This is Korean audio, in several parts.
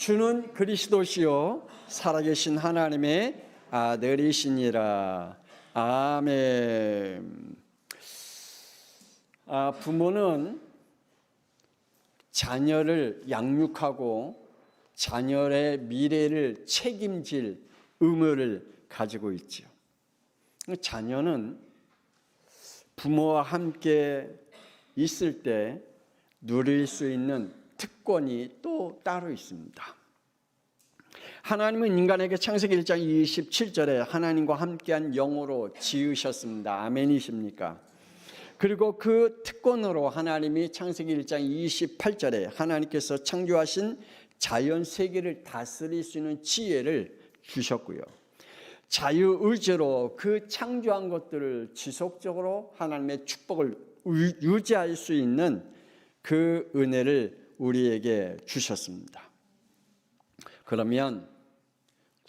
주는 그리스도시요 살아계신 하나님의 아들이시니라. 아멘. 부모는 자녀를 양육하고 자녀의 미래를 책임질 의무를 가지고 있죠. 자녀는 부모와 함께 있을 때 누릴 수 있는 특권이 또 따로 있습니다. 하나님은 인간에게 창세기 1장 27절에 하나님과 함께한 영으로 지으셨습니다. 아멘이십니까? 그리고 그 특권으로 하나님이 창세기 1장 28절에 하나님께서 창조하신 자연 세계를 다스릴 수 있는 지혜를 주셨고요. 자유의지로 그 창조한 것들을 지속적으로 하나님의 축복을 유지할 수 있는 그 은혜를 우리에게 주셨습니다. 그러면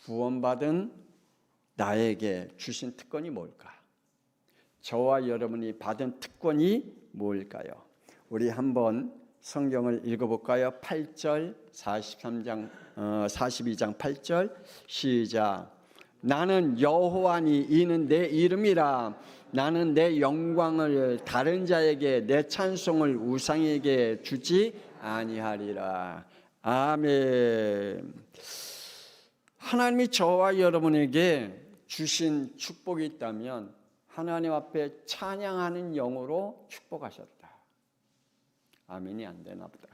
구원받은 나에게 주신 특권이 뭘까? 저와 여러분이 받은 특권이 뭘까요? 우리 한번 성경을 읽어볼까요? 8절, 42장 8절 시작. 나는 여호와니 이는 내 이름이라. 나는 내 영광을 다른 자에게 내 찬송을 우상에게 주지 아니하리라. 아멘. 하나님이 저와 여러분에게 주신 축복이 있다면 하나님 앞에 찬양하는 영으로 축복하셨다. 아멘이 안 되나 보다.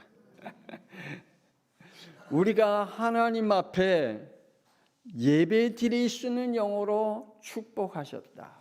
우리가 하나님 앞에 예배 드릴 수 있는 영으로 축복하셨다.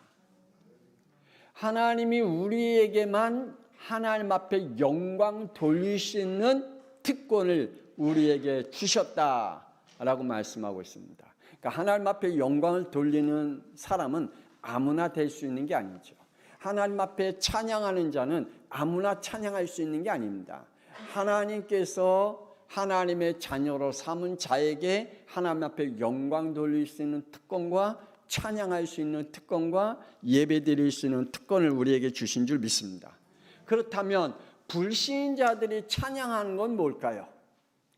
하나님이 우리에게만 하나님 앞에 영광 돌릴 수 있는 특권을 우리에게 주셨다라고 말씀하고 있습니다. 그러니까 하나님 앞에 영광을 돌리는 사람은 아무나 될 수 있는 게 아니죠. 하나님 앞에 찬양하는 자는 아무나 찬양할 수 있는 게 아닙니다. 하나님께서 하나님의 자녀로 삼은 자에게 하나님 앞에 영광 돌릴 수 있는 특권과 찬양할 수 있는 특권과 예배드릴 수 있는 특권을 우리에게 주신 줄 믿습니다. 그렇다면 불신자들이 찬양하는 건 뭘까요?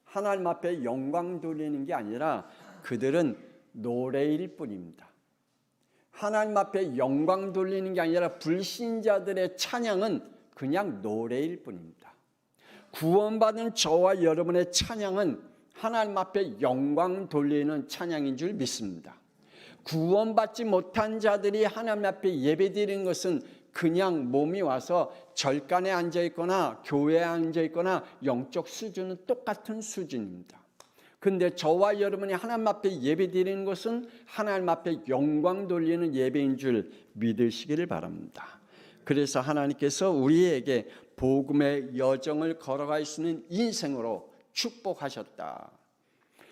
하나님 앞에 영광 돌리는 게 아니라 그들은 노래일 뿐입니다. 하나님 앞에 영광 돌리는 게 아니라 불신자들의 찬양은 그냥 노래일 뿐입니다. 구원받은 저와 여러분의 찬양은 하나님 앞에 영광 돌리는 찬양인 줄 믿습니다. 구원받지 못한 자들이 하나님 앞에 예배드리는 것은 그냥 몸이 와서 절간에 앉아있거나 교회에 앉아있거나 영적 수준은 똑같은 수준입니다. 근데 저와 여러분이 하나님 앞에 예배드리는 것은 하나님 앞에 영광 돌리는 예배인 줄 믿으시기를 바랍니다. 그래서 하나님께서 우리에게 복음의 여정을 걸어갈 수 있는 인생으로 축복하셨다.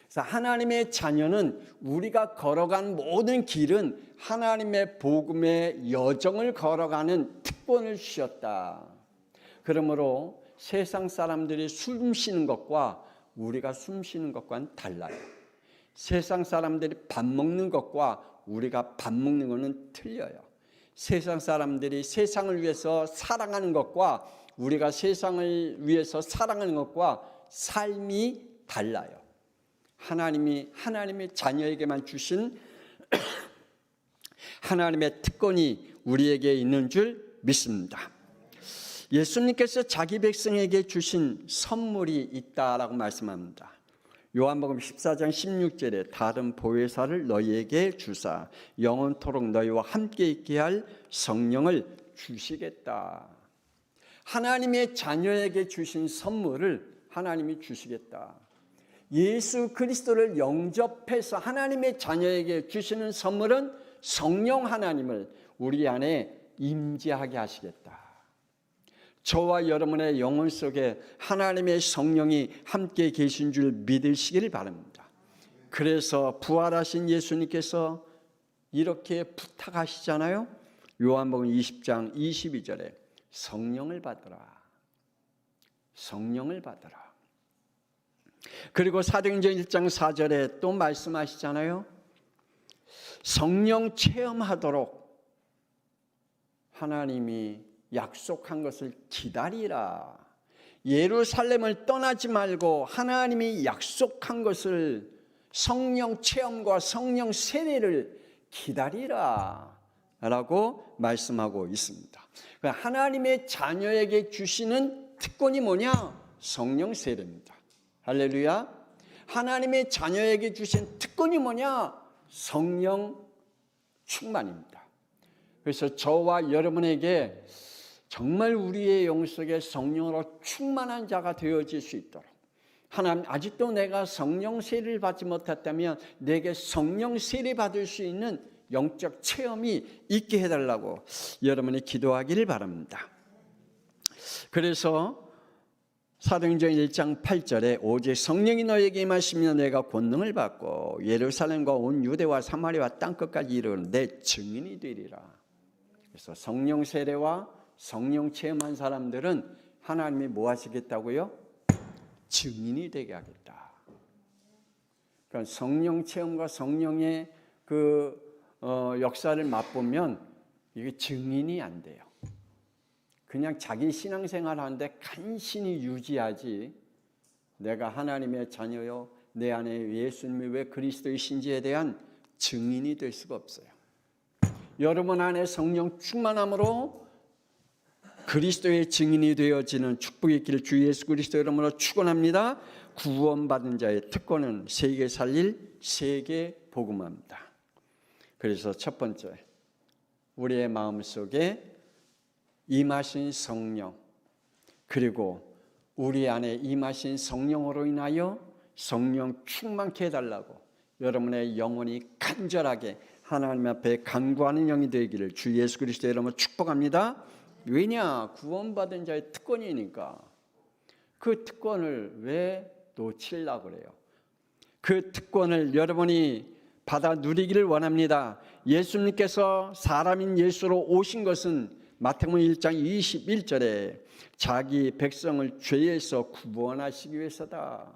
그래서 하나님의 자녀는 우리가 걸어간 모든 길은 하나님의 복음의 여정을 걸어가는 특권을 주셨다. 그러므로 세상 사람들이 숨 쉬는 것과 우리가 숨 쉬는 것과는 달라요. 세상 사람들이 밥 먹는 것과 우리가 밥 먹는 것은 틀려요. 세상 사람들이 세상을 위해서 살아가는 것과 우리가 세상을 위해서 살아가는 것과 삶이 달라요. 하나님이 하나님의 자녀에게만 주신 하나님의 특권이 우리에게 있는 줄 믿습니다. 예수님께서 자기 백성에게 주신 선물이 있다라고 말씀합니다. 요한복음 14장 16절에 다른 보혜사를 너희에게 주사 영원토록 너희와 함께 있게 할 성령을 주시겠다. 하나님의 자녀에게 주신 선물을 하나님이 주시겠다. 예수 그리스도를 영접해서 하나님의 자녀에게 주시는 선물은 성령 하나님을 우리 안에 임재하게 하시겠다. 저와 여러분의 영혼 속에 하나님의 성령이 함께 계신 줄 믿으시기를 바랍니다. 그래서 부활하신 예수님께서 이렇게 부탁하시잖아요. 요한복음 20장 22절에 성령을 받으라. 성령을 받으라. 그리고 사도행전 1장 4절에 또 말씀하시잖아요. 성령 체험하도록 하나님이 약속한 것을 기다리라. 예루살렘을 떠나지 말고 하나님이 약속한 것을 성령 체험과 성령 세례를 기다리라 라고 말씀하고 있습니다. 하나님의 자녀에게 주시는 특권이 뭐냐? 성령 세례입니다. 할렐루야. 하나님의 자녀에게 주신 특권이 뭐냐? 성령 충만입니다. 그래서 저와 여러분에게 정말 우리의 영 속에 성령으로 충만한 자가 되어질 수 있도록, 하나님, 아직도 내가 성령 세례를 받지 못했다면 내게 성령 세례 받을 수 있는 영적 체험이 있게 해달라고 여러분이 기도하기를 바랍니다. 그래서 사도행전 1장 8절에 오직 성령이 너에게 임하시면 내가 권능을 받고 예루살렘과 온 유대와 사마리아 땅끝까지 이르는 내 증인이 되리라. 그래서 성령 세례와 성령 체험한 사람들은 하나님이 뭐 하시겠다고요? 증인이 되게 하겠다. 그러니까 성령 체험과 성령의 역사를 맛보면 이게 증인이 안 돼요. 그냥 자기 신앙생활 하는데 간신히 유지하지, 내가 하나님의 자녀요, 내 안에 예수님이 왜 그리스도이신지에 대한 증인이 될 수가 없어요. 여러분 안에 성령 충만함으로 그리스도의 증인이 되어지는 축복이 있기를 주 예수 그리스도 이름으로 축원합니다. 구원받은 자의 특권은 세계 살릴 세계 복음화입니다. 그래서 첫 번째, 우리의 마음속에 임하신 성령, 그리고 우리 안에 임하신 성령으로 인하여 성령 충만케 해달라고 여러분의 영혼이 간절하게 하나님 앞에 간구하는 영이 되기를 주 예수 그리스도의 이름으로 축복합니다. 왜냐? 구원받은 자의 특권이니까. 그 특권을 왜 놓치려고 그래요? 그 특권을 여러분이 받아 누리기를 원합니다. 예수님께서 사람인 예수로 오신 것은 마태복음 1장 21절에 자기 백성을 죄에서 구원하시기 위해서다.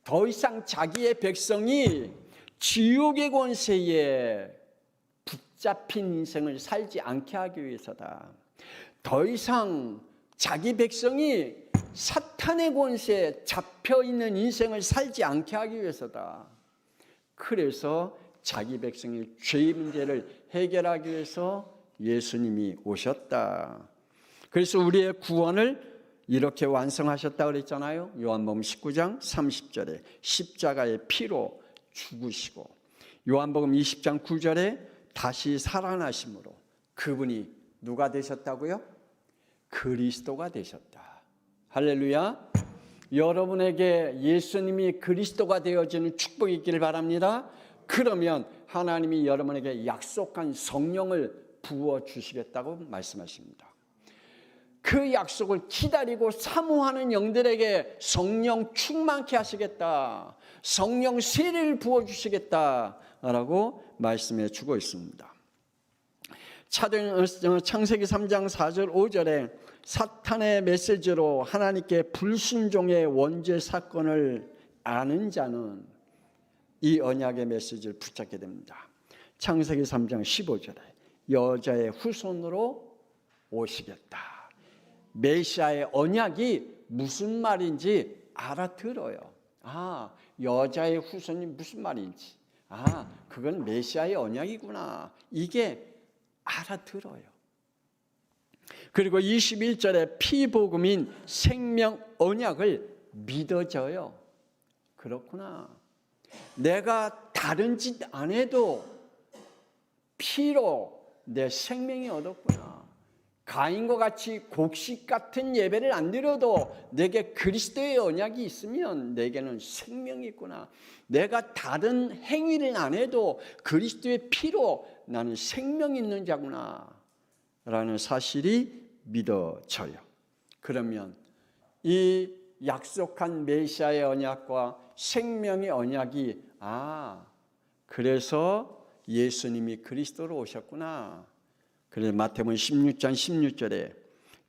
더 이상 자기의 백성이 지옥의 권세에 붙잡힌 인생을 살지 않게 하기 위해서다. 더 이상 자기 백성이 사탄의 권세에 잡혀있는 인생을 살지 않게 하기 위해서다. 그래서 자기 백성의 죄의 문제를 해결하기 위해서 예수님이 오셨다. 그래서 우리의 구원을 이렇게 완성하셨다 그랬잖아요. 요한복음 19장 30절에 십자가의 피로 죽으시고, 요한복음 20장 9절에 다시 살아나심으로 그분이 누가 되셨다고요? 그리스도가 되셨다. 할렐루야. 여러분에게 예수님이 그리스도가 되어지는 축복이 있기를 바랍니다. 그러면 하나님이 여러분에게 약속한 성령을 부어주시겠다고 말씀하십니다. 그 약속을 기다리고 사모하는 영들에게 성령 충만케 하시겠다, 성령 세례를 부어주시겠다라고 말씀해 주고 있습니다. 창세기 3장 4절 5절에 사탄의 메시지로 하나님께 불순종의 원죄 사건을 아는 자는 이 언약의 메시지를 붙잡게 됩니다. 창세기 3장 15절에 여자의 후손으로 오시겠다. 메시아의 언약이 무슨 말인지 알아들어요. 아, 여자의 후손이 무슨 말인지, 아, 그건 메시아의 언약이구나, 이게 알아들어요. 그리고 21절에 피복음인 생명 언약을 믿어져요. 그렇구나, 내가 다른 짓 안 해도 피로 내 생명이 얻었구나. 가인과 같이 곡식 같은 예배를 안 드려도 내게 그리스도의 언약이 있으면 내게는 생명이 있구나. 내가 다른 행위를 안 해도 그리스도의 피로 나는 생명이 있는 자구나 라는 사실이 믿어져요. 그러면 이 약속한 메시아의 언약과 생명의 언약이, 아, 그래서 예수님이 그리스도로 오셨구나. 그래서 마태복음 16장 16절에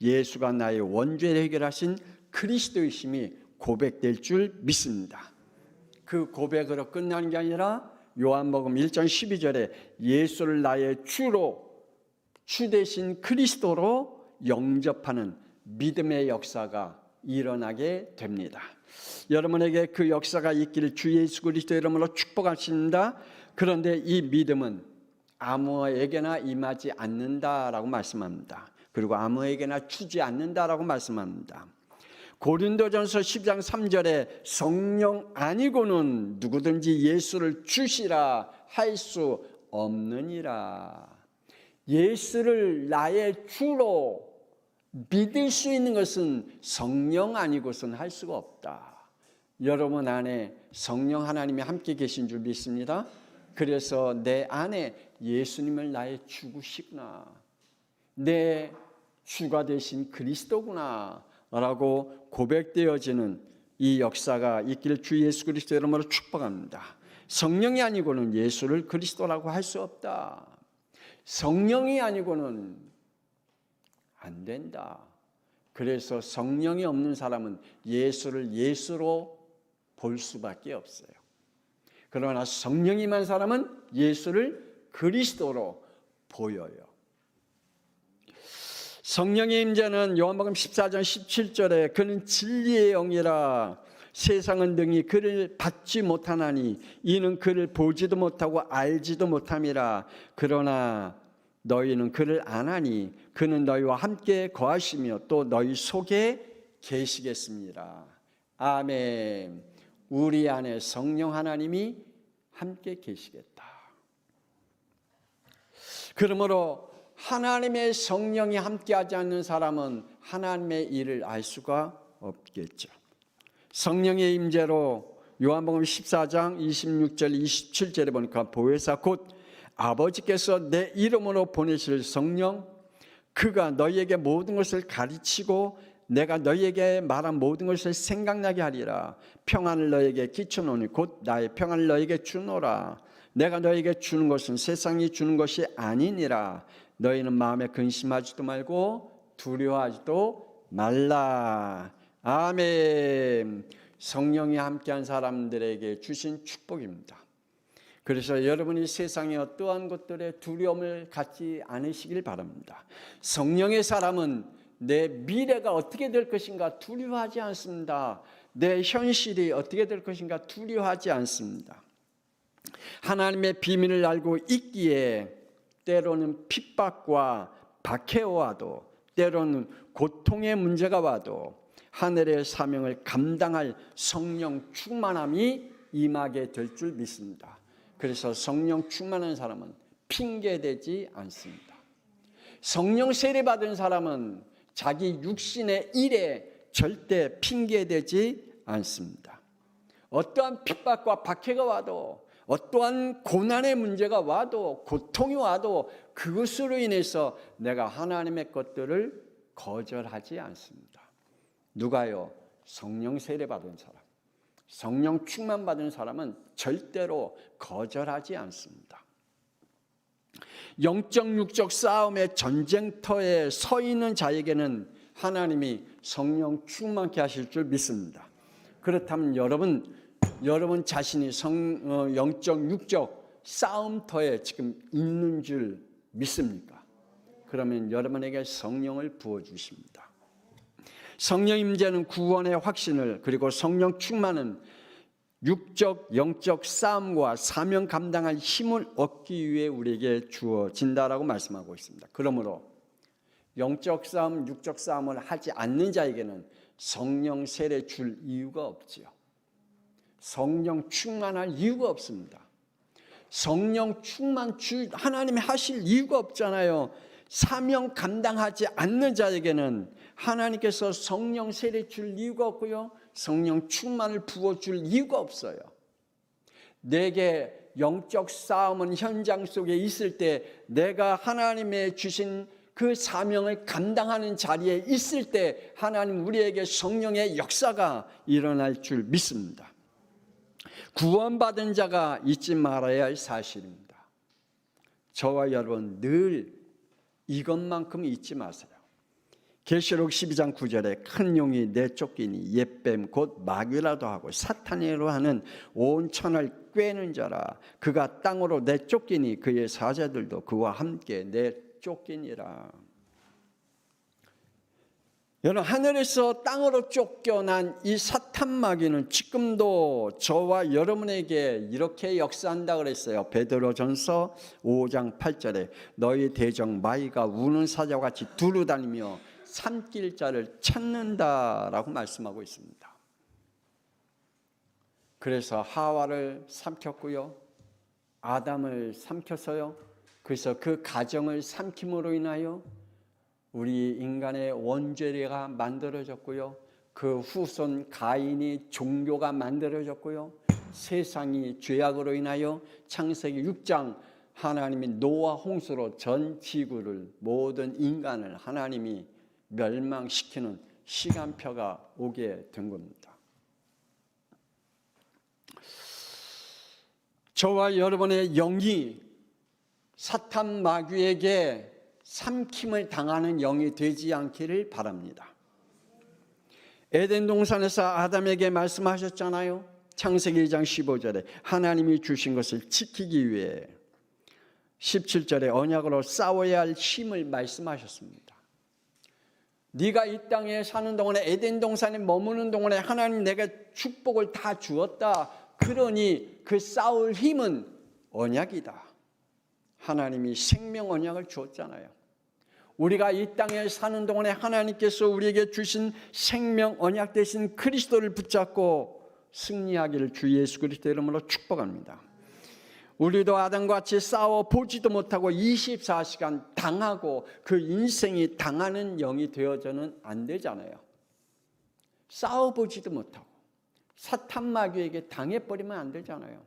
예수가 나의 원죄를 해결하신 그리스도이심이 고백될 줄 믿습니다. 그 고백으로 끝나는 게 아니라 요한복음 1장 12절에 예수를 나의 주로, 주 대신 그리스도로 영접하는 믿음의 역사가 일어나게 됩니다. 여러분에게 그 역사가 있기를 주 예수 그리스도 이름으로 축복하십니다. 그런데 이 믿음은 아무에게나 임하지 않는다라고 말씀합니다. 그리고 아무에게나 주지 않는다라고 말씀합니다. 고린도전서 10장 3절에 성령 아니고는 누구든지 예수를 주시라 할 수 없느니라. 예수를 나의 주로 믿을 수 있는 것은 성령 아니고선 할 수가 없다. 여러분 안에 성령 하나님이 함께 계신 줄 믿습니다. 그래서 내 안에 예수님을 나의 주구시구나, 내 주가 되신 그리스도구나 라고 고백되어지는 이 역사가 있기를 주 예수 그리스도 이름으로 축복합니다. 성령이 아니고는 예수를 그리스도라고 할 수 없다. 성령이 아니고는 안 된다. 그래서 성령이 없는 사람은 예수를 예수로 볼 수밖에 없어요. 그러나 성령이 임한 사람은 예수를 그리스도로 보여요. 성령의 임재는 요한복음 14장 17절에 그는 진리의 영이라 세상은 능히 그를 받지 못하나니 이는 그를 보지도 못하고 알지도 못함이라. 그러나 너희는 그를 아나니 그는 너희와 함께 거하시며 또 너희 속에 계시겠습니다. 아멘. 우리 안에 성령 하나님이 함께 계시겠다. 그러므로 하나님의 성령이 함께하지 않는 사람은 하나님의 일을 알 수가 없겠죠. 성령의 임재로 요한복음 14장 26절 27절에 보니까 보혜사 곧 아버지께서 내 이름으로 보내실 성령, 그가 너희에게 모든 것을 가르치고 내가 너희에게 말한 모든 것을 생각나게 하리라. 평안을 너희에게 끼쳐놓으니 곧 나의 평안을 너희에게 주노라. 내가 너희에게 주는 것은 세상이 주는 것이 아니니라. 너희는 마음에 근심하지도 말고 두려워하지도 말라. 아멘. 성령이 함께한 사람들에게 주신 축복입니다. 그래서 여러분이 세상의 어떠한 것들에 두려움을 갖지 않으시길 바랍니다. 성령의 사람은 내 미래가 어떻게 될 것인가 두려워하지 않습니다. 내 현실이 어떻게 될 것인가 두려워하지 않습니다. 하나님의 비밀을 알고 있기에 때로는 핍박과 박해와도 때로는 고통의 문제가 와도 하늘의 사명을 감당할 성령 충만함이 임하게 될 줄 믿습니다. 그래서 성령 충만한 사람은 핑계대지 않습니다. 성령 세례받은 사람은 자기 육신의 일에 절대 핑계대지 않습니다. 어떠한 핍박과 박해가 와도 어떠한 고난의 문제가 와도 고통이 와도 그것으로 인해서 내가 하나님의 것들을 거절하지 않습니다. 누가요? 성령 세례받은 사람, 성령 충만받은 사람은 절대로 거절하지 않습니다. 영적 육적 싸움의 전쟁터에 서 있는 자에게는 하나님이 성령 충만케 하실 줄 믿습니다. 그렇다면 여러분 자신이 영적 육적 싸움터에 지금 있는 줄 믿습니까? 그러면 여러분에게 성령을 부어주십니다. 성령 임재는 구원의 확신을, 그리고 성령 충만은 육적 영적 싸움과 사명 감당할 힘을 얻기 위해 우리에게 주어진다라고 말씀하고 있습니다. 그러므로 영적 싸움, 육적 싸움을 하지 않는 자에게는 성령 세례 줄 이유가 없지요. 성령 충만할 이유가 없습니다. 성령 충만 하나님이 하실 이유가 없잖아요. 사명 감당하지 않는 자에게는 하나님께서 성령 세례 줄 이유가 없고요, 성령 충만을 부어줄 이유가 없어요. 내게 영적 싸움은 현장 속에 있을 때, 내가 하나님의 주신 그 사명을 감당하는 자리에 있을 때 하나님 우리에게 성령의 역사가 일어날 줄 믿습니다. 구원받은 자가 잊지 말아야 할 사실입니다. 저와 여러분 늘 이것만큼 잊지 마세요. 계시록 12장 9절에 큰 용이 내쫓기니 옛뱀 곧 마귀라도 하고 사탄이라도 하는 온 천을 꿰는 자라. 그가 땅으로 내쫓기니 그의 사자들도 그와 함께 내쫓기니라. 여러분, 하늘에서 땅으로 쫓겨난 이 사탄 마귀는 지금도 저와 여러분에게 이렇게 역사한다 그랬어요. 베드로전서 5장 8절에 너희 대적 마귀가 우는 사자와 같이 두루다니며 삼킬 자를 찾는다라고 말씀하고 있습니다. 그래서 하와를 삼켰고요, 아담을 삼켰어요. 그래서 그 가정을 삼킴으로 인하여 우리 인간의 원죄가 만들어졌고요, 그 후손 가인이 종교가 만들어졌고요, 세상이 죄악으로 인하여 창세기 6장 하나님이 노아 홍수로 전 지구를, 모든 인간을 하나님이 멸망시키는 시간표가 오게 된 겁니다. 저와 여러분의 영이 사탄 마귀에게 삼킴을 당하는 영이 되지 않기를 바랍니다. 에덴 동산에서 아담에게 말씀하셨잖아요. 창세기 2장 15절에 하나님이 주신 것을 지키기 위해 17절에 언약으로 싸워야 할 힘을 말씀하셨습니다. 네가 이 땅에 사는 동안에, 에덴 동산에 머무는 동안에 하나님 내가 축복을 다 주었다. 그러니 그 싸울 힘은 언약이다. 하나님이 생명 언약을 주었잖아요. 우리가 이 땅에 사는 동안에 하나님께서 우리에게 주신 생명 언약 되신 그리스도를 붙잡고 승리하기를 주 예수 그리스도 이름으로 축복합니다. 우리도 아담과 같이 싸워 보지도 못하고 24시간 당하고 그 인생이 당하는 영이 되어서는 안 되잖아요. 싸워 보지도 못하고 사탄 마귀에게 당해버리면 안 되잖아요.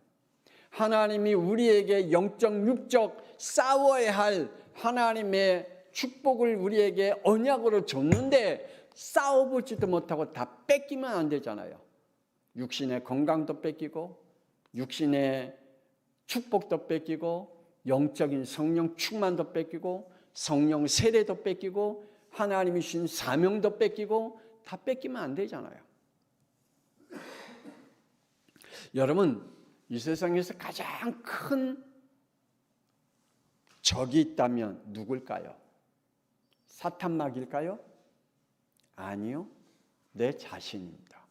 하나님이 우리에게 영적 육적 싸워야 할 하나님의 축복을 우리에게 언약으로 줬는데 싸워보지도 못하고 다 뺏기면 안 되잖아요. 육신의 건강도 뺏기고 육신의 축복도 뺏기고 영적인 성령 충만도 뺏기고 성령 세례도 뺏기고 하나님이 주신 사명도 뺏기고 다 뺏기면 안 되잖아요. 여러분, 이 세상에서 가장 큰 적이 있다면 누굴까요? 사탄 마귀일까요? 아니요, 내 자신입니다.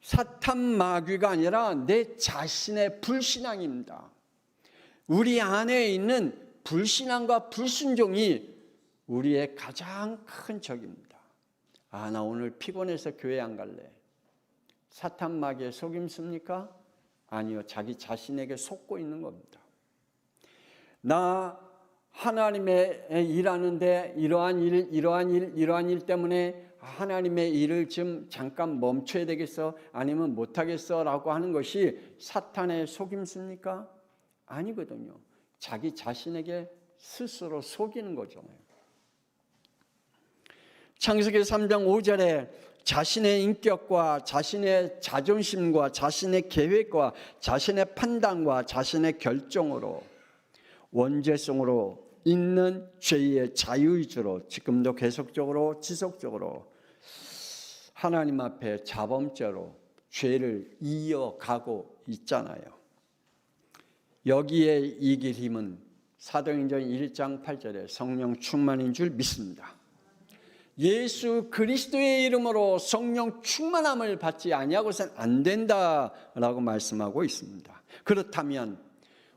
사탄 마귀가 아니라 내 자신의 불신앙입니다. 우리 안에 있는 불신앙과 불순종이 우리의 가장 큰 적입니다. 아, 나 오늘 피곤해서 교회 안 갈래. 사탄 마귀에 속임습니까? 아니요, 자기 자신에게 속고 있는 겁니다. 나 하나님의 일하는데 이러한 일 때문에 하나님의 일을 지금 잠깐 멈춰야 되겠어? 아니면 못하겠어? 라고 하는 것이 사탄의 속임습니까? 아니거든요. 자기 자신에게 스스로 속이는 거잖아요. 창세기 3장 5절에 자신의 인격과 자신의 자존심과 자신의 계획과 자신의 판단과 자신의 결정으로 원죄성으로 있는 죄의 자유의지로 지금도 계속적으로 지속적으로 하나님 앞에 자범죄로 죄를 이어가고 있잖아요. 여기에 이길 힘은 사도행전 1장 8절에 성령 충만인 줄 믿습니다. 예수 그리스도의 이름으로 성령 충만함을 받지 아니하고서는 안 된다라고 말씀하고 있습니다. 그렇다면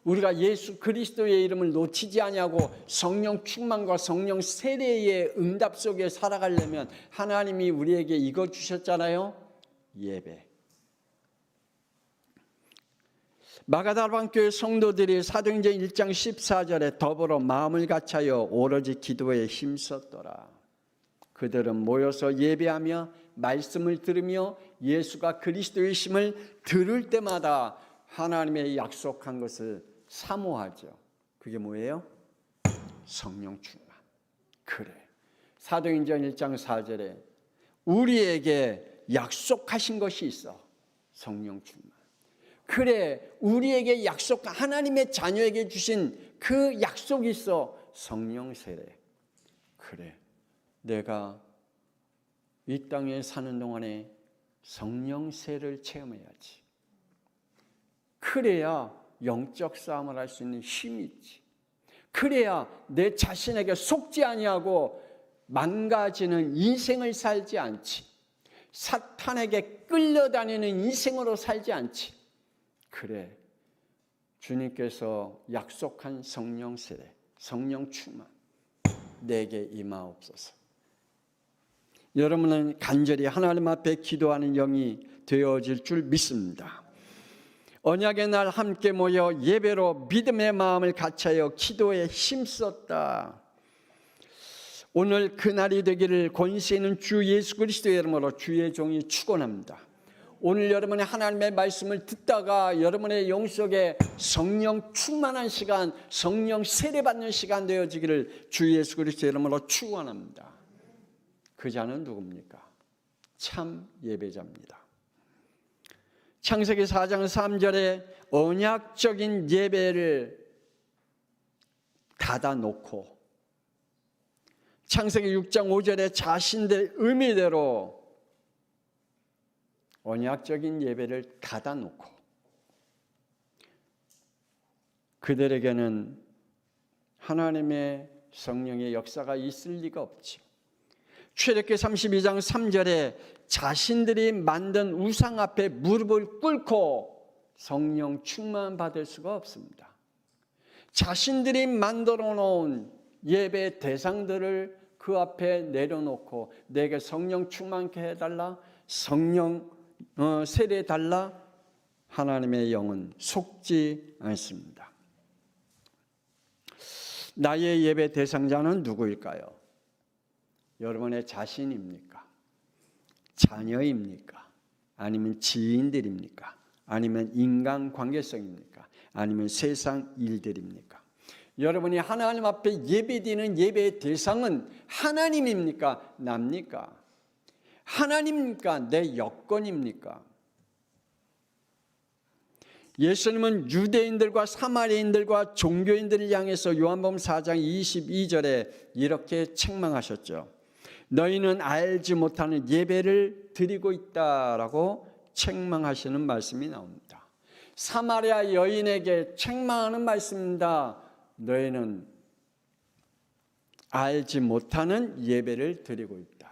우리가 예수 그리스도의 이름을 놓치지 아니하고 성령 충만과 성령 세례의 응답 속에 살아가려면 하나님이 우리에게 이거 주셨잖아요. 예배. 마가다락 교회 성도들이 사도행전 1장 14절에 더불어 마음을 같이하여 오로지 기도에 힘썼더라. 그들은 모여서 예배하며 말씀을 들으며 예수가 그리스도이심을 들을 때마다 하나님의 약속한 것을 사모하죠. 그게 뭐예요? 성령 충만. 그래. 사도행전 1장 4절에 우리에게 약속하신 것이 있어. 성령 충만. 그래. 우리에게 하나님의 자녀에게 주신 그 약속이 있어. 성령 세례. 그래. 내가 이 땅에 사는 동안에 성령 세례를 체험해야지. 그래야 영적 싸움을 할 수 있는 힘이 있지. 그래야 내 자신에게 속지 아니하고 망가지는 인생을 살지 않지. 사탄에게 끌려다니는 인생으로 살지 않지. 그래, 주님께서 약속한 성령 세례, 성령 충만 내게 임하옵소서. 여러분은 간절히 하나님 앞에 기도하는 영이 되어질 줄 믿습니다. 언약의 날 함께 모여 예배로 믿음의 마음을 같이하여 기도에 힘썼다. 오늘 그날이 되기를 권세 있는 주 예수 그리스도의 이름으로 주의 종이 축원합니다. 오늘 여러분의 하나님의 말씀을 듣다가 여러분의 영속에 성령 충만한 시간, 성령 세례받는 시간 되어지기를 주 예수 그리스도의 이름으로 축원합니다. 그 자는 누굽니까? 참 예배자입니다. 창세기 4장 3절에 언약적인 예배를 닫아놓고 창세기 6장 5절에 자신들의 의미대로 언약적인 예배를 닫아놓고 그들에게는 하나님의 성령의 역사가 있을 리가 없지. 출애굽기 32장 3절에 자신들이 만든 우상 앞에 무릎을 꿇고 성령 충만 받을 수가 없습니다. 자신들이 만들어 놓은 예배 대상들을 그 앞에 내려놓고 내게 성령 충만케 해달라, 성령 세례 달라, 하나님의 영은 속지 않습니다. 나의 예배 대상자는 누구일까요? 여러분의 자신입니까? 자녀입니까? 아니면 지인들입니까? 아니면 인간관계성입니까? 아니면 세상 일들입니까? 여러분이 하나님 앞에 예배드리는 예배의 대상은 하나님입니까? 납니까? 하나님입니까? 내 여건입니까? 예수님은 유대인들과 사마리아인들과 종교인들을 향해서 요한복음 4장 22절에 이렇게 책망하셨죠. 너희는 알지 못하는 예배를 드리고 있다라고 책망하시는 말씀이 나옵니다. 사마리아 여인에게 책망하는 말씀입니다. 너희는 알지 못하는 예배를 드리고 있다.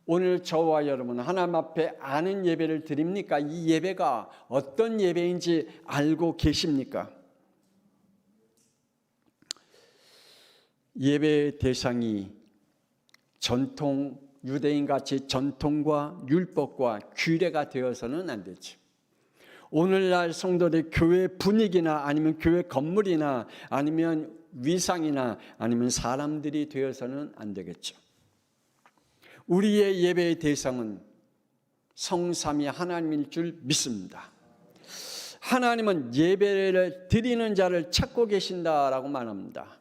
오늘 저와 여러분은 하나님 앞에 아는 예배를 드립니까? 이 예배가 어떤 예배인지 알고 계십니까? 예배의 대상이 전통 유대인같이 전통과 율법과 규례가 되어서는 안 되지. 오늘날 성도들 교회 분위기나 아니면 교회 건물이나 아니면 위상이나 아니면 사람들이 되어서는 안 되겠죠. 우리의 예배의 대상은 성삼위 하나님일 줄 믿습니다. 하나님은 예배를 드리는 자를 찾고 계신다라고 말합니다.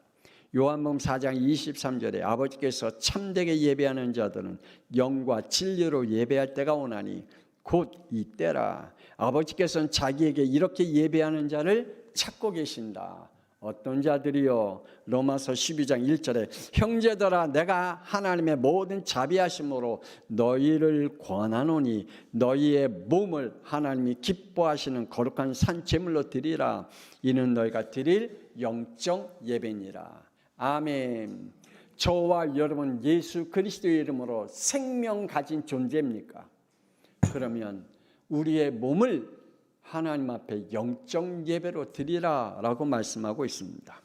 요한복음 4장 23절에 아버지께서 참되게 예배하는 자들은 영과 진리로 예배할 때가 오나니 곧 이때라. 아버지께서는 자기에게 이렇게 예배하는 자를 찾고 계신다. 어떤 자들이요? 로마서 12장 1절에 형제들아 내가 하나님의 모든 자비하심으로 너희를 권하노니 너희의 몸을 하나님이 기뻐하시는 거룩한 산 제물로 드리라. 이는 너희가 드릴 영적 예배니라. 아멘. 저와 여러분 예수 그리스도의 이름으로 생명 가진 존재입니까? 그러면 우리의 몸을 하나님 앞에 영적 예배로 드리라라고 말씀하고 있습니다.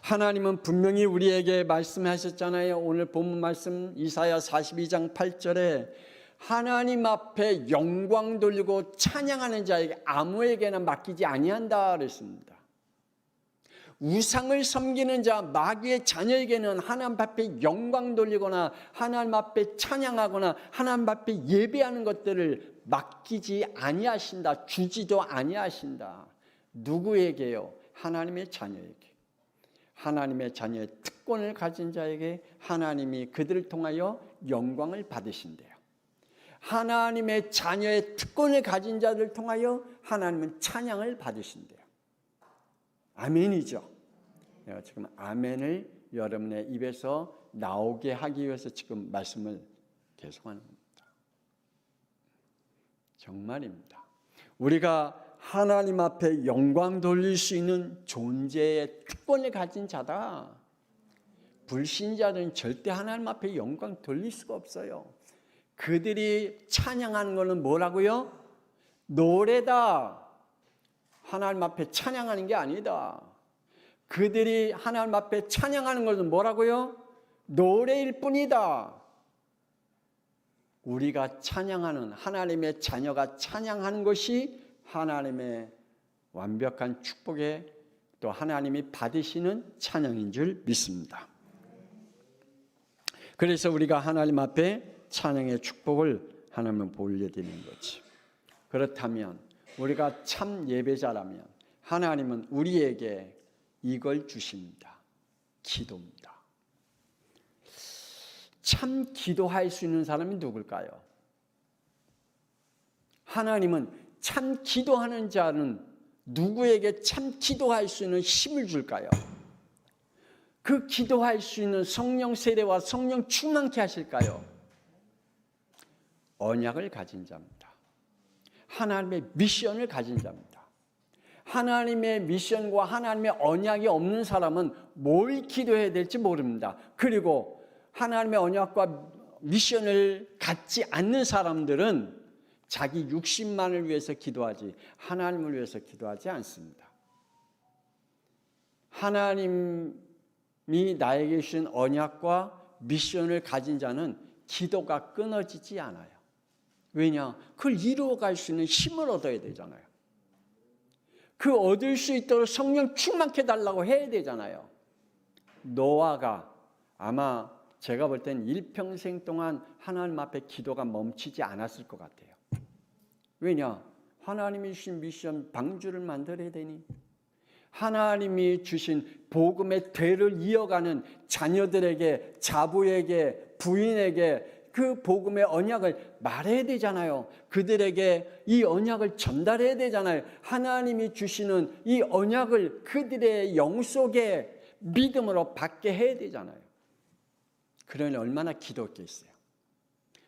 하나님은 분명히 우리에게 말씀하셨잖아요. 오늘 본문 말씀 이사야 42장 8절에 하나님 앞에 영광 돌리고 찬양하는 자에게 아무에게나 맡기지 아니한다 그랬습니다. 우상을 섬기는 자, 마귀의 자녀에게는 하나님 앞에 영광 돌리거나 하나님 앞에 찬양하거나 하나님 앞에 예배하는 것들을 맡기지 아니하신다. 주지도 아니하신다. 누구에게요? 하나님의 자녀에게. 하나님의 자녀의 특권을 가진 자에게 하나님이 그들을 통하여 영광을 받으신대요. 하나님의 자녀의 특권을 가진 자들을 통하여 하나님은 찬양을 받으신대요. 아멘이죠. 내가 지금 아멘을 여러분의 입에서 나오게 하기 위해서 지금 말씀을 계속하는 겁니다. 정말입니다. 우리가 하나님 앞에 영광 돌릴 수 있는 존재의 특권을 가진 자다. 불신자들은 절대 하나님 앞에 영광 돌릴 수가 없어요. 그들이 찬양하는 것은 뭐라고요? 노래다. 하나님 앞에 찬양하는 게 아니다. 그들이 하나님 앞에 찬양하는 것은 뭐라고요? 노래일 뿐이다. 우리가 찬양하는, 하나님의 자녀가 찬양하는 것이 하나님의 완벽한 축복에 또 하나님이 받으시는 찬양인 줄 믿습니다. 그래서 우리가 하나님 앞에 찬양의 축복을 하나님을 올려드리는 거지. 그렇다면 우리가 참 예배자라면 하나님은 우리에게 이걸 주십니다. 기도입니다. 참 기도할 수 있는 사람이 누굴까요? 하나님은 참 기도하는 자는 누구에게 참 기도할 수 있는 힘을 줄까요? 그 기도할 수 있는 성령 세례와 성령 충만케 하실까요? 언약을 가진 자입니다. 하나님의 미션을 가진 자입니다. 하나님의 미션과 하나님의 언약이 없는 사람은 뭘 기도해야 될지 모릅니다. 그리고 하나님의 언약과 미션을 갖지 않는 사람들은 자기 육신만을 위해서 기도하지 하나님을 위해서 기도하지 않습니다. 하나님이 나에게 주신 언약과 미션을 가진 자는 기도가 끊어지지 않아요. 왜냐? 그걸 이루어갈 수 있는 힘을 얻어야 되잖아요. 그 얻을 수 있도록 성령 충만케 달라고 해야 되잖아요. 노아가 아마 제가 볼 땐 일평생 동안 하나님 앞에 기도가 멈추지 않았을 것 같아요. 왜냐? 하나님이 주신 미션 방주를 만들어야 되니, 하나님이 주신 복음의 대를 이어가는 자녀들에게, 자부에게, 부인에게 그 복음의 언약을 말해야 되잖아요. 그들에게 이 언약을 전달해야 되잖아요. 하나님이 주시는 이 언약을 그들의 영 속에 믿음으로 받게 해야 되잖아요. 그러니 얼마나 기도했겠어요.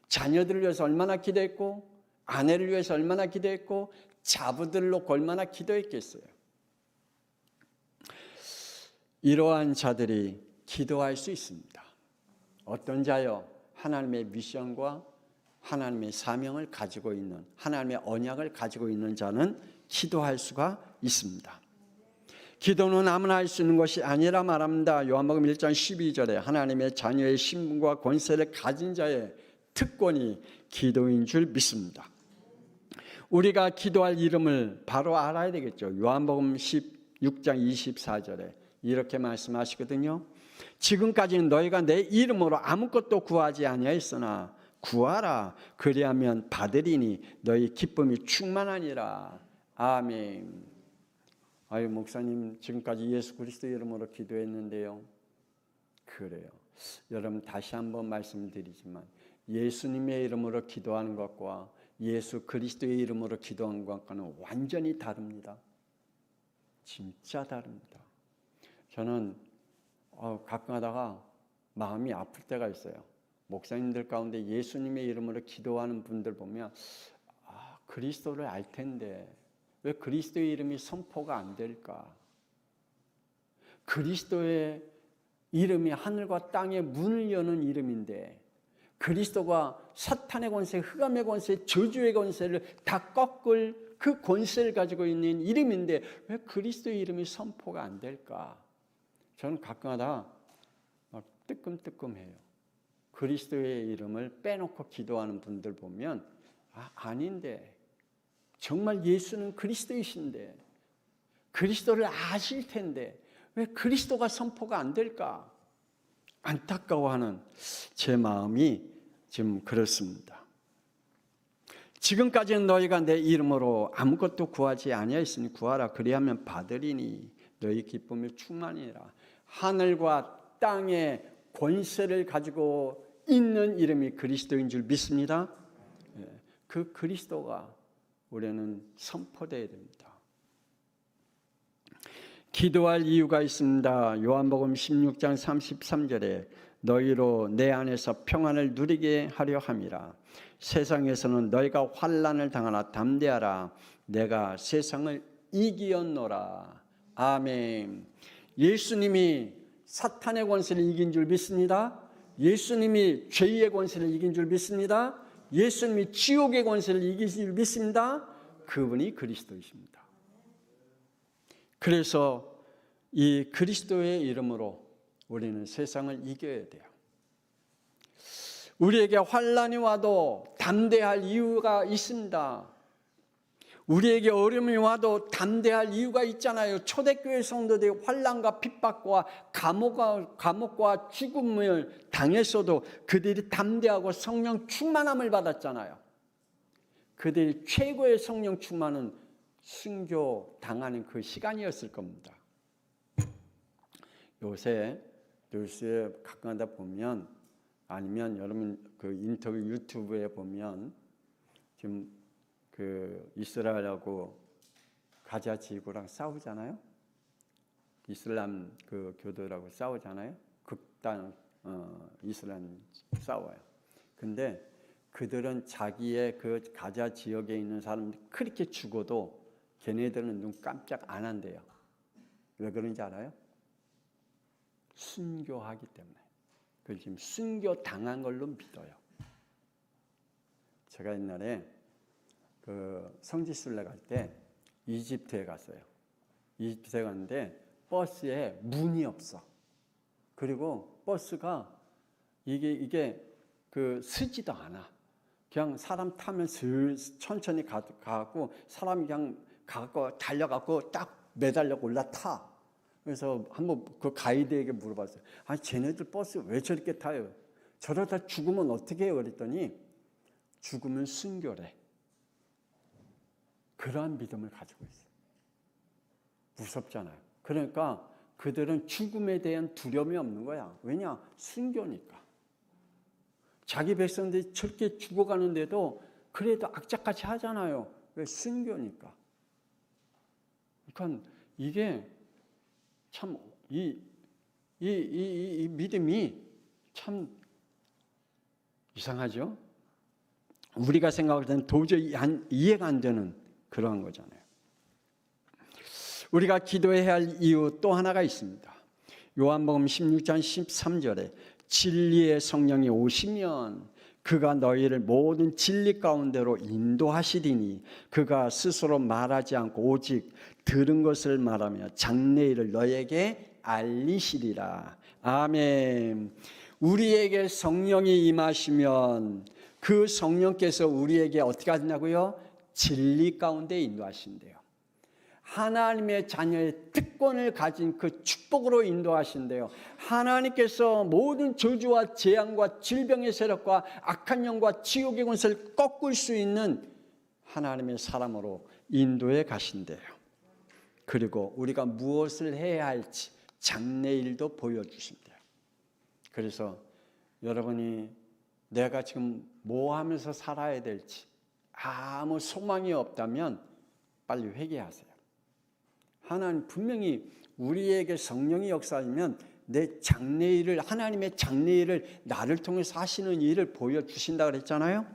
자녀들을 위해서 얼마나 기도했고, 아내를 위해서 얼마나 기도했고, 자부들을 놓고 얼마나 기도했겠어요. 이러한 자들이 기도할 수 있습니다. 어떤 자요? 하나님의 미션과 하나님의 사명을 가지고 있는, 하나님의 언약을 가지고 있는 자는 기도할 수가 있습니다. 기도는 아무나 할 수 있는 것이 아니라 말합니다. 요한복음 1장 12절에 하나님의 자녀의 신분과 권세를 가진 자의 특권이 기도인 줄 믿습니다. 우리가 기도할 이름을 바로 알아야 되겠죠. 요한복음 16장 24절에 이렇게 말씀하시거든요. 지금까지는 너희가 내 이름으로 아무것도 구하지 아니하였으나 구하라. 그리하면 받으리니 너희 기쁨이 충만하니라. 아멘. 아유, 목사님 지금까지 예수 그리스도의 이름으로 기도했는데요. 그래요. 여러분 다시 한번 말씀드리지만 예수님의 이름으로 기도하는 것과 예수 그리스도의 이름으로 기도하는 것과는 완전히 다릅니다. 진짜 다릅니다. 저는 가끔 하다가 마음이 아플 때가 있어요. 목사님들 가운데 예수님의 이름으로 기도하는 분들 보면 그리스도를 알 텐데 왜 그리스도의 이름이 선포가 안 될까? 그리스도의 이름이 하늘과 땅의 문을 여는 이름인데 그리스도가 사탄의 권세, 흑암의 권세, 저주의 권세를 다 꺾을 그 권세를 가지고 있는 이름인데 왜 그리스도의 이름이 선포가 안 될까? 저는 가끔가다 막 뜨끔뜨끔해요. 그리스도의 이름을 빼놓고 기도하는 분들 보면 아닌데 정말 예수는 그리스도이신데 그리스도를 아실 텐데 왜 그리스도가 선포가 안 될까? 안타까워하는 제 마음이 지금 그렇습니다. 지금까지는 너희가 내 이름으로 아무것도 구하지 아니하였으니 구하라. 그리하면 받으리니 너희 기쁨이 충만이라. 하늘과 땅의 권세를 가지고 있는 이름이 그리스도인 줄 믿습니다. 그 그리스도가 우리는 선포되어야 됩니다. 기도할 이유가 있습니다. 요한복음 16장 33절에 너희로 내 안에서 평안을 누리게 하려 함이라. 세상에서는 너희가 환난을 당하나 담대하라. 내가 세상을 이기었노라. 아멘. 예수님이 사탄의 권세를 이긴 줄 믿습니다. 예수님이 죄의 권세를 이긴 줄 믿습니다. 예수님이 지옥의 권세를 이긴 줄 믿습니다. 그분이 그리스도이십니다. 그래서 이 그리스도의 이름으로 우리는 세상을 이겨야 돼요. 우리에게 환난이 와도 담대할 이유가 있습니다. 우리에게 어려움이 와도 담대할 이유가 있잖아요. 초대교회 성도들이 환난과 핍박과 감옥과 죽음을 당했어도 그들이 담대하고 성령 충만함을 받았잖아요. 그들이 최고의 성령 충만은 순교 당하는 그 시간이었을 겁니다. 요새 뉴스에 가끔가다 보면, 아니면 여러분 그 인터뷰 유튜브에 보면 지금 그 이스라엘하고 가자 지구랑 싸우잖아요. 이슬람 그 교도라고 싸우잖아요. 극단 이슬람 싸워요. 근데 그들은 자기의 그 가자 지역에 있는 사람들 그렇게 죽어도 걔네들은 눈 깜짝 안 한대요. 왜 그런지 알아요? 순교하기 때문에. 그 지금 순교 당한 걸로 믿어요. 제가 옛날에 그 성지순례 갈 때 이집트에 갔어요. 이집트에 갔는데 버스에 문이 없어. 그리고 버스가 이게 그 쓰지도 않아. 그냥 사람 타면 천천히 가고 사람이 그냥 가고 달려가고 딱 매달려 올라타. 그래서 한번 그 가이드에게 물어봤어요. 아니 쟤네들 버스 왜 저렇게 타요? 저러다 죽으면 어떻게 해요? 그랬더니 죽으면 순교래. 그러한 믿음을 가지고 있어요. 무섭잖아요. 그러니까 그들은 죽음에 대한 두려움이 없는 거야. 왜냐? 순교니까. 자기 백성들이 저렇게 죽어가는데도 그래도 악착같이 하잖아요. 왜? 순교니까. 그러니까 이게 참 이 믿음이 참 이상하죠? 우리가 생각할 때는 도저히 이해가 안 되는 그러한 거잖아요. 우리가 기도해야 할 이유 또 하나가 있습니다. 요한복음 16장 13절에 진리의 성령이 오시면 그가 너희를 모든 진리 가운데로 인도하시리니 그가 스스로 말하지 않고 오직 들은 것을 말하며 장래일을 너희에게 알리시리라. 아멘. 우리에게 성령이 임하시면 그 성령께서 우리에게 어떻게 하시냐고요? 진리 가운데 인도하신대요. 하나님의 자녀의 특권을 가진 그 축복으로 인도하신대요. 하나님께서 모든 저주와 재앙과 질병의 세력과 악한 영과 지옥의 권세를 꺾을 수 있는 하나님의 사람으로 인도해 가신대요. 그리고 우리가 무엇을 해야 할지 장래일도 보여주신대요. 그래서 여러분이 내가 지금 뭐 하면서 살아야 될지 아무 소망이 없다면 빨리 회개하세요. 하나님 분명히 우리에게 성령이 역사하면 내 장래일을, 하나님의 장래일을 나를 통해서 하시는 일을 보여주신다 그랬잖아요.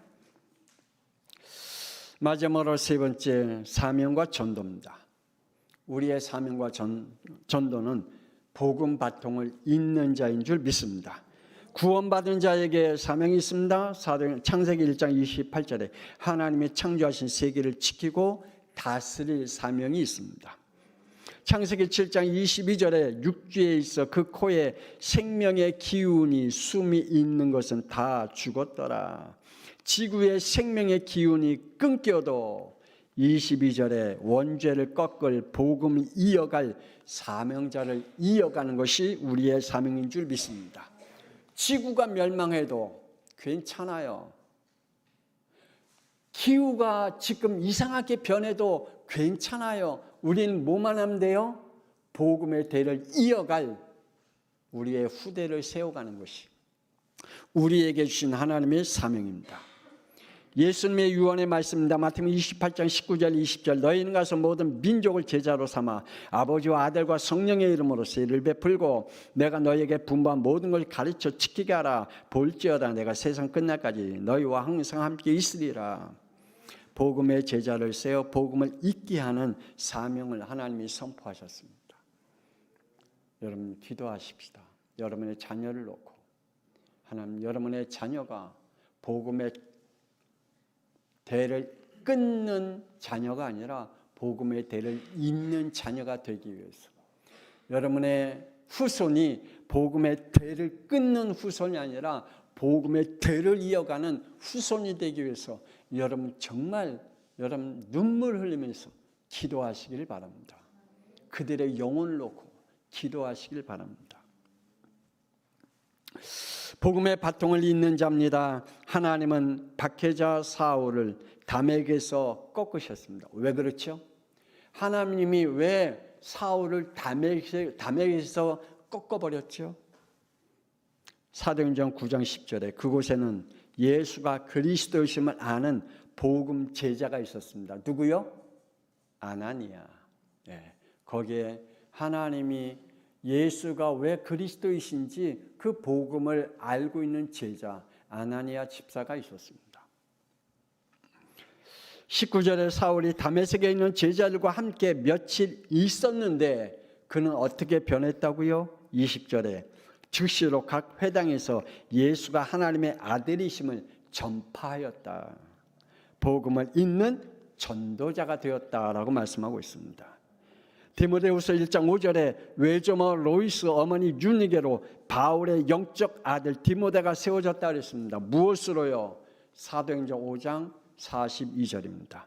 마지막으로 세 번째, 사명과 전도입니다. 우리의 사명과 전도는 복음 바통을 잇는 자인 줄 믿습니다. 구원받은 자에게 사명이 있습니다. 창세기 1장 28절에 하나님이 창조하신 세계를 지키고 다스릴 사명이 있습니다. 창세기 7장 22절에 육지에 있어 그 코에 생명의 기운이 숨이 있는 것은 다 죽었더라. 지구의 생명의 기운이 끊겨도 22절에 원죄를 꺾을 복음을 이어갈 사명자를 이어가는 것이 우리의 사명인 줄 믿습니다. 지구가 멸망해도 괜찮아요. 기후가 지금 이상하게 변해도 괜찮아요. 우리는 뭐만 하면 돼요? 복음의 대를 이어갈 우리의 후대를 세워가는 것이 우리에게 주신 하나님의 사명입니다. 예수님의 유언의 말씀입니다. 마태복음 28장 19절 20절 너희는 가서 모든 민족을 제자로 삼아 아버지와 아들과 성령의 이름으로 세례를 베풀고 내가 너희에게 분부한 모든 걸 가르쳐 지키게 하라. 볼지어다 내가 세상 끝날까지 너희와 항상 함께 있으리라. 복음의 제자를 세워 복음을 잊게 하는 사명을 하나님이 선포하셨습니다. 여러분 기도하십시다. 여러분의 자녀를 놓고 하나님, 여러분의 자녀가 복음의 대를 끊는 자녀가 아니라 복음의 대를 잇는 자녀가 되기 위해서, 여러분의 후손이 복음의 대를 끊는 후손이 아니라 복음의 대를 이어가는 후손이 되기 위해서 여러분 정말 여러분 눈물 흘리면서 기도하시길 바랍니다. 그들의 영혼을 놓고 기도하시길 바랍니다. 복음의 바통을 잇는 자입니다. 하나님은 박해자 사울을 다메섹에서 꺾으셨습니다. 왜 그렇죠? 하나님이 왜 사울을 다메섹에서 꺾어버렸죠? 사도행전 9장 10절에 그곳에는 예수가 그리스도이심을 아는 복음 제자가 있었습니다. 누구요? 아나니아. 네, 거기에 하나님이 예수가 왜 그리스도이신지 그 복음을 알고 있는 제자 아나니아 집사가 있었습니다. 19절에 사울이 다메섹에 있는 제자들과 함께 며칠 있었는데 그는 어떻게 변했다고요? 20절에 즉시로 각 회당에서 예수가 하나님의 아들이심을 전파하였다. 복음을 잇는 전도자가 되었다라고 말씀하고 있습니다. 디모데후서 1장 5절에 외조모 로이스 어머니 유니게로 바울의 영적 아들 디모데가 세워졌다 그랬습니다. 무엇으로요? 사도행전 5장 42절입니다.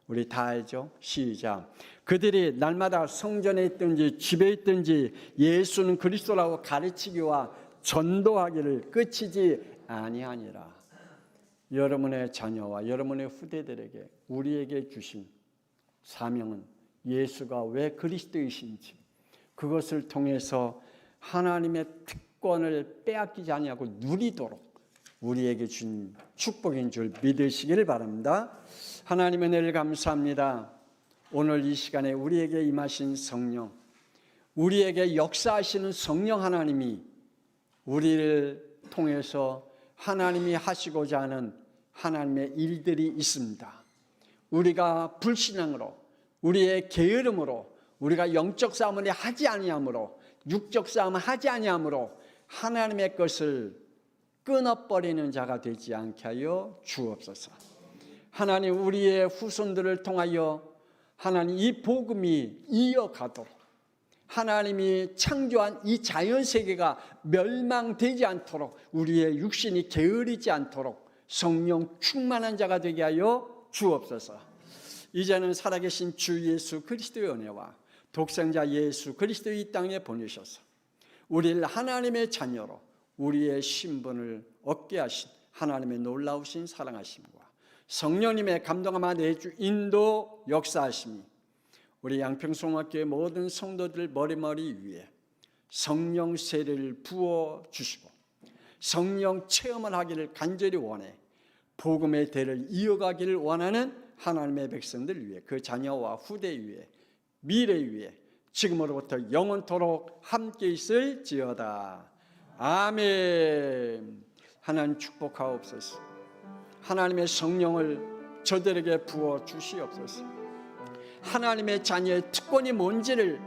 우리 다 알죠? 시작. 그들이 날마다 성전에 있든지 집에 있든지 예수는 그리스도라고 가르치기와 전도하기를 끝이지 아니하니라. 여러분의 자녀와 여러분의 후대들에게 우리에게 주신 사명은 예수가 왜 그리스도이신지 그것을 통해서 하나님의 특권을 빼앗기지 아니하고 누리도록 우리에게 준 축복인 줄 믿으시기를 바랍니다. 하나님의 은혜를 감사합니다. 오늘 이 시간에 우리에게 임하신 성령, 우리에게 역사하시는 성령 하나님이 우리를 통해서 하나님이 하시고자 하는 하나님의 일들이 있습니다. 우리가 불신앙으로, 우리의 게으름으로, 우리가 영적 싸움을 하지 아니함으로, 육적 싸움을 하지 아니함으로 하나님의 것을 끊어버리는 자가 되지 않게 하여 주옵소서. 하나님, 우리의 후손들을 통하여 하나님 이 복음이 이어가도록, 하나님이 창조한 이 자연세계가 멸망되지 않도록, 우리의 육신이 게으르지 않도록 성령 충만한 자가 되게 하여 주옵소서. 이제는 살아계신 주 예수 그리스도의 은혜와 독생자 예수 그리스도의 이 땅에 보내셔서 우리를 하나님의 자녀로 우리의 신분을 얻게 하신 하나님의 놀라우신 사랑하심과 성령님의 감동함과 내주 인도 역사하심이 우리 양평송학교의 모든 성도들 머리머리 위에 성령 세례를 부어주시고 성령 체험을 하기를 간절히 원해 복음의 대를 이어가기를 원하는 하나님의 백성들 위해, 그 자녀와 후대 위에, 미래 위에 지금으로부터 영원토록 함께 있을지어다. 아멘. 하나님 축복하옵소서. 하나님의 성령을 저들에게 부어 주시옵소서. 하나님의 자녀의 특권이 뭔지를